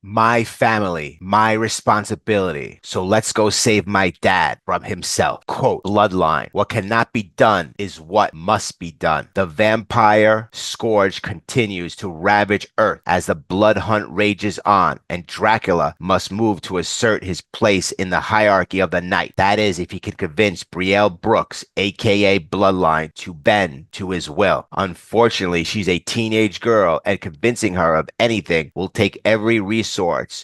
My family, my responsibility. So let's go save my dad from himself. Quote, Bloodline. What cannot be done is what must be done. The vampire scourge continues to ravage Earth as the blood hunt rages on, and Dracula must move to assert his place in the hierarchy of the night. That is, if he can convince Brielle Brooks, aka Bloodline, to bend to his will. Unfortunately, she's a teenage girl, and convincing her of anything will take every resource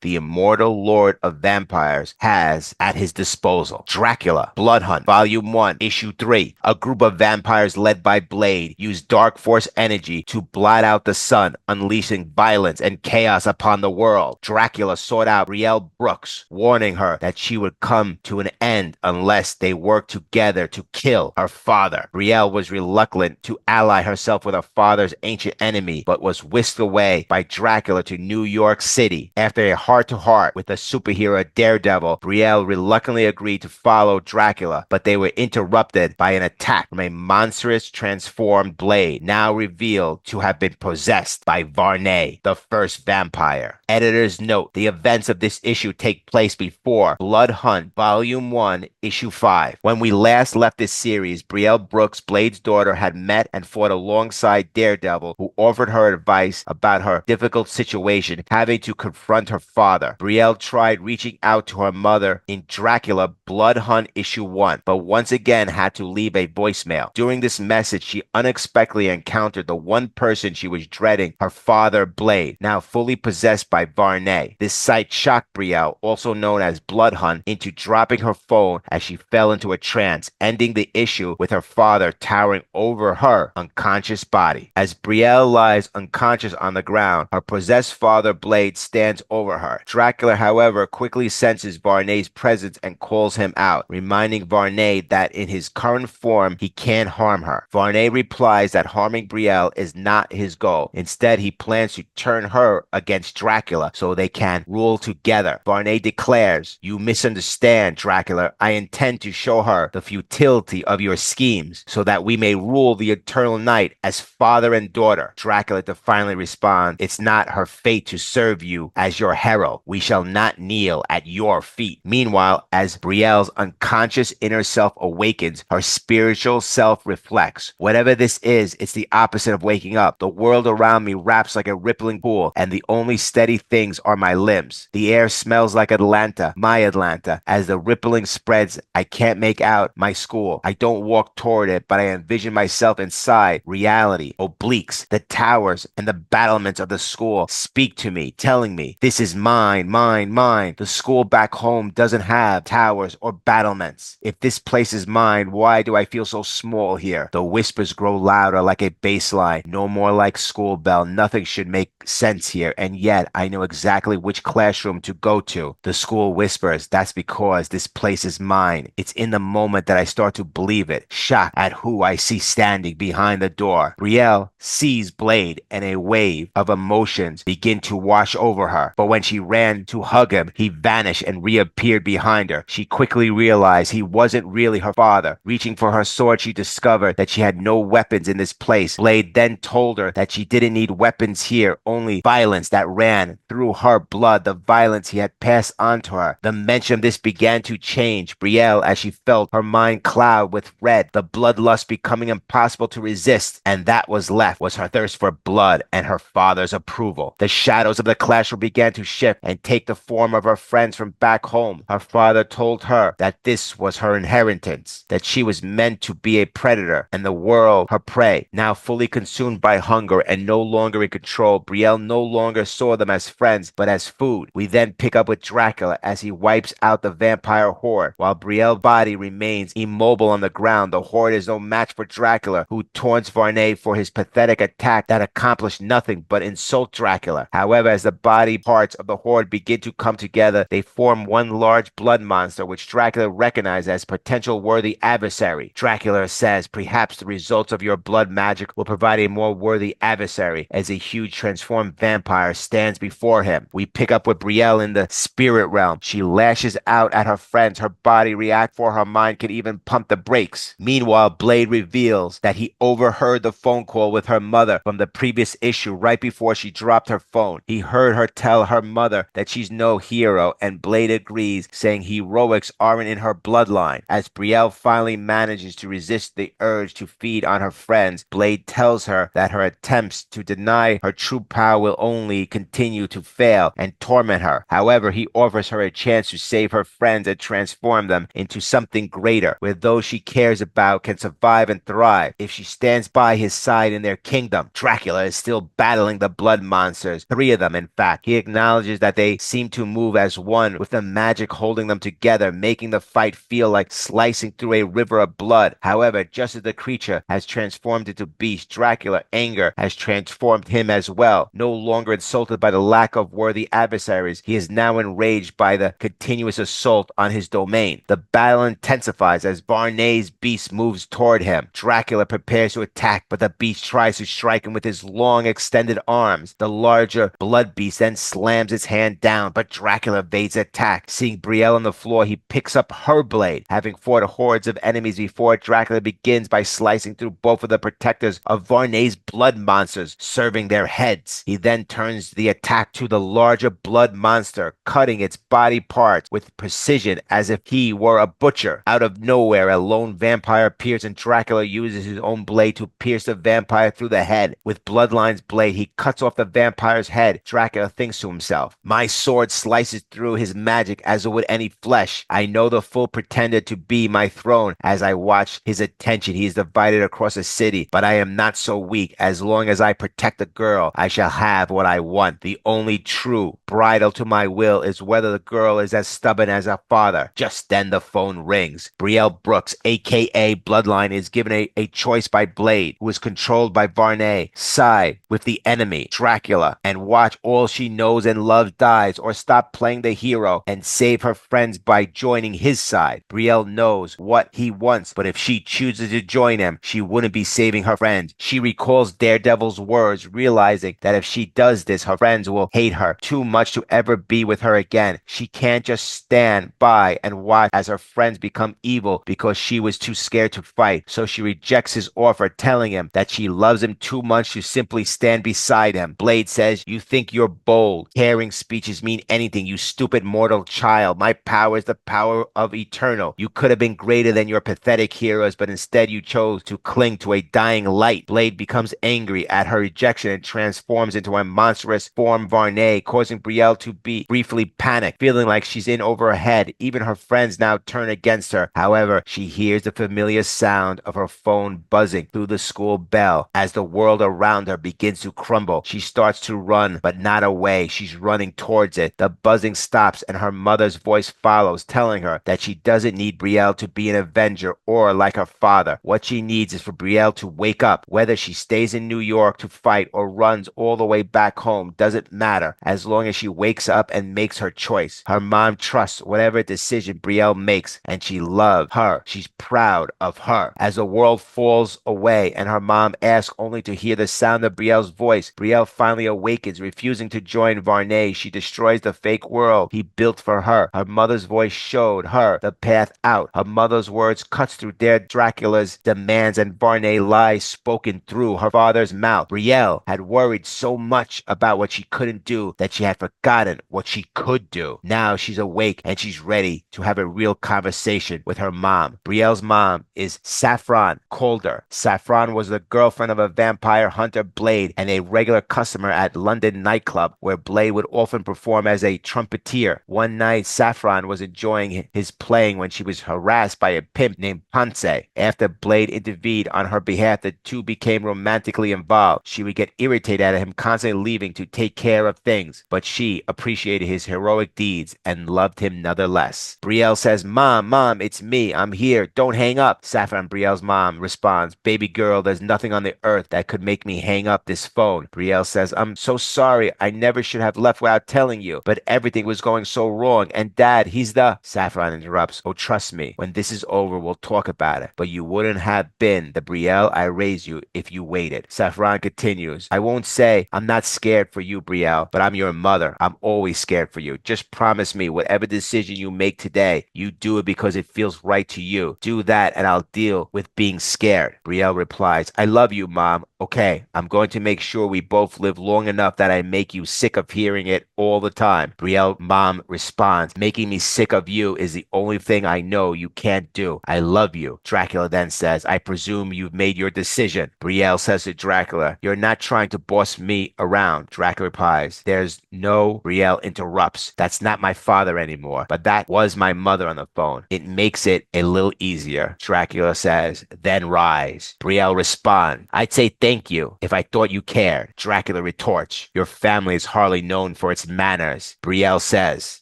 the immortal Lord of Vampires has at his disposal. Dracula, Blood Hunt, Volume 1, Issue 3. A group of vampires led by Blade use dark force energy to blot out the sun, unleashing violence and chaos upon the world. Dracula sought out Brielle Brooks, warning her that she would come to an end unless they worked together to kill her father. Brielle was reluctant to ally herself with her father's ancient enemy, but was whisked away by Dracula to New York City. After a heart-to-heart with the superhero Daredevil, Brielle reluctantly agreed to follow Dracula, but they were interrupted by an attack from a monstrous transformed Blade, now revealed to have been possessed by Varnae, the first vampire. Editor's note: the events of this issue take place before Blood Hunt, Volume 1, Issue 5. When we last left this series, Brielle Brooks, Blade's daughter, had met and fought alongside Daredevil, who offered her advice about her difficult situation, having to confront her father. Brielle tried reaching out to her mother in Dracula Blood Hunt Issue 1, but once again had to leave a voicemail. During this message, she unexpectedly encountered the one person she was dreading, her father Blade, now fully possessed by Varnae. This sight shocked Brielle, also known as Blood Hunt, into dropping her phone as she fell into a trance, ending the issue with her father towering over her unconscious body. As Brielle lies unconscious on the ground, her possessed father Blade stands over her. Dracula, however, quickly senses Varnae's presence and calls him out, reminding Varnae that in his current form he can't harm her. Varnae replies that harming Brielle is not his goal. Instead, he plans to turn her against Dracula so they can rule together. Varnae declares, "You misunderstand, Dracula. I intend to show her the futility of your schemes so that we may rule the eternal night as father and daughter." Dracula defiantly responds, "It's not her fate to serve you as your herald. We shall not kneel at your feet." Meanwhile, as Brielle's unconscious inner self awakens, her spiritual self reflects. Whatever this is, it's the opposite of waking up. The world around me wraps like a rippling pool, and the only steady things are my limbs. The air smells like Atlanta, my Atlanta. As the rippling spreads, I can't make out my school. I don't walk toward it, but I envision myself inside. Reality, obliques, the towers, and the battlements of the school speak to me, telling me, "This is mine, mine, mine." The school back home doesn't have towers or battlements. If this place is mine, why do I feel so small here? The whispers grow louder like a bass line, no more like school bell. Nothing should make sense here, and yet I know exactly which classroom to go to. The school whispers, "That's because this place is mine." It's in the moment that I start to believe it, shocked at who I see standing behind the door. Brielle sees Blade, and a wave of emotions begin to wash over her. But when she ran to hug him, he vanished and reappeared behind her. She quickly realized he wasn't really her father. Reaching for her sword, she discovered that she had no weapons in this place. Blade then told her that she didn't need weapons here, only violence that ran through her blood, the violence he had passed on to her. The mention of this began to change Brielle as she felt her mind cloud with red, the bloodlust becoming impossible to resist, and that was left was her thirst for blood and her father's approval. The shadows of the classroom began to shift and take the form of her friends from back home. Her father told her that this was her inheritance, that she was meant to be a predator and the world her prey. Now fully consumed by hunger and no longer in control, Brielle no longer saw them as friends, but as food. We then pick up with Dracula as he wipes out the vampire horde. While Brielle's body remains immobile on the ground, the horde is no match for Dracula, who taunts Varnae for his pathetic attack that accomplished nothing but insult Dracula. However, as the body parts of the horde begin to come together, they form one large blood monster, which Dracula recognizes as potential worthy adversary. Dracula says, "Perhaps the results of your blood magic will provide a more worthy adversary," as a huge transformed vampire stands before him. We pick up with Brielle in the spirit realm. She lashes out at her friends. Her body reacts before her mind can even pump the brakes. Meanwhile, Blade reveals that he overheard the phone call with her mother from the previous issue right before she dropped her phone. He heard her tell tell her mother that she's no hero, and Blade agrees, saying heroics aren't in her bloodline. As Brielle finally manages to resist the urge to feed on her friends, Blade tells her that her attempts to deny her true power will only continue to fail and torment her. However, he offers her a chance to save her friends and transform them into something greater, where those she cares about can survive and thrive if she stands by his side in their kingdom. Dracula is still battling the blood monsters, 3 of them in fact. He acknowledges that they seem to move as one, with the magic holding them together, making the fight feel like slicing through a river of blood. However, just as the creature has transformed into beast, Dracula's anger has transformed him as well. No longer insulted by the lack of worthy adversaries, he is now enraged by the continuous assault on his domain. The battle intensifies as Varnae's beast moves toward him. Dracula prepares to attack, but the beast tries to strike him with his long extended arms. The larger blood beast then slams its hand down, but Dracula evades the attack. Seeing Brielle on the floor, he picks up her blade. Having fought hordes of enemies before, Dracula begins by slicing through both of the protectors of Varnae's blood monsters, serving their heads. He then turns the attack to the larger blood monster, cutting its body parts with precision as if he were a butcher. Out of nowhere, a lone vampire appears and Dracula uses his own blade to pierce the vampire through the head. With Bloodline's blade, he cuts off the vampire's head. Dracula thinks to himself, "My sword slices through his magic as it would any flesh. I know the fool pretended to be my throne. As I watch his attention, he is divided across a city, but I am not so weak. As long as I protect the girl, I shall have what I want. The only true bridle to my will is whether the girl is as stubborn as her father." Just then the phone rings. Brielle Brooks, aka Bloodline, is given a choice by Blade, who is controlled by Varnae. Side with the enemy, Dracula, and watch all she knows and loves dies, or stop playing the hero and save her friends by joining his side. Brielle knows what he wants, but if she chooses to join him, she wouldn't be saving her friends. She recalls Daredevil's words, realizing that if she does this, her friends will hate her too much to ever be with her again. She can't just stand by and watch as her friends become evil because she was too scared to fight. So she rejects his offer, telling him that she loves him too much to simply stand beside him. Blade says, "You think you're bold. Caring speeches mean anything, you stupid mortal child. My power is the power of eternal. You could have been greater than your pathetic heroes, but instead you chose to cling to a dying light." Blade becomes angry at her rejection and transforms into a monstrous form Varnae, causing Brielle to be briefly panicked, feeling like she's in over her head. Even her friends now turn against her. However, she hears the familiar sound of her phone buzzing through the school bell. As the world around her begins to crumble, she starts to run, but not away. She's running towards it. The buzzing stops and her mother's voice follows, telling her that she doesn't need Brielle to be an avenger or like her father. What she needs is for Brielle to wake up. Whether she stays in New York to fight or runs all the way back home doesn't matter, as long as she wakes up and makes her choice. Her mom trusts whatever decision Brielle makes, and she loves her. She's proud of her. As the world falls away and her mom asks only to hear the sound of Brielle's voice, Brielle finally awakens, refusing to join Varnae. She destroys the fake world he built for her. Her mother's voice showed her the path out. Her mother's words cuts through Dracula's demands and Varnae lies spoken through her father's mouth. Brielle had worried so much about what she couldn't do that she had forgotten what she could do. Now she's awake and she's ready to have a real conversation with her mom. Brielle's mom is Saffron Calder. Saffron was the girlfriend of a vampire hunter, Blade, and a regular customer at London nightclub where Blade would often perform as a trumpeter. One night, Saffron was enjoying his playing when she was harassed by a pimp named Ponce. After Blade intervened on her behalf, the two became romantically involved. She would get irritated at him constantly leaving to take care of things, but she appreciated his heroic deeds and loved him nonetheless. Brielle says, Mom, it's me. I'm here. Don't hang up." Saffron, Brielle's mom, responds, "Baby girl, there's nothing on the earth that could make me hang up this phone." Brielle says, "I'm so sorry. I never should have left without telling you, but everything was going so wrong. And Dad, he's the—" Saffron interrupts, "Oh, trust me, when this is over, we'll talk about it. But you wouldn't have been the Brielle I raised you if you waited." Saffron continues, "I won't say I'm not scared for you, Brielle, but I'm your mother. I'm always scared for you. Just promise me whatever decision you make today, you do it because it feels right to you. Do that and I'll deal with being scared." Brielle replies, "I love you, Mom. Okay, I'm going to make sure we both live long enough that I make you sick sick of hearing it all the time. Brielle mom responds, making me sick of you is the only thing I know you can't do. I love you. Dracula then says, I presume you've made your decision. Brielle says to Dracula, you're not trying to boss me around. Dracula replies, there's no. Brielle interrupts, that's not my father anymore, but that was my mother on the phone. It makes it a little easier. Dracula says, then rise. Brielle responds, I'd say thank you if I thought you cared. Dracula retorts, your family is hardly known for its manners. Brielle says,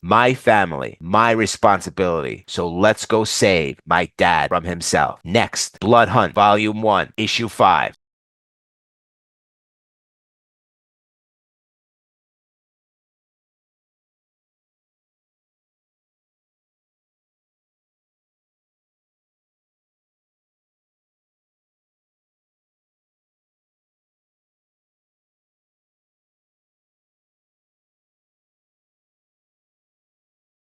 my family, my responsibility. So let's go save my dad from himself. Next, Blood Hunt, Volume 1, Issue 5.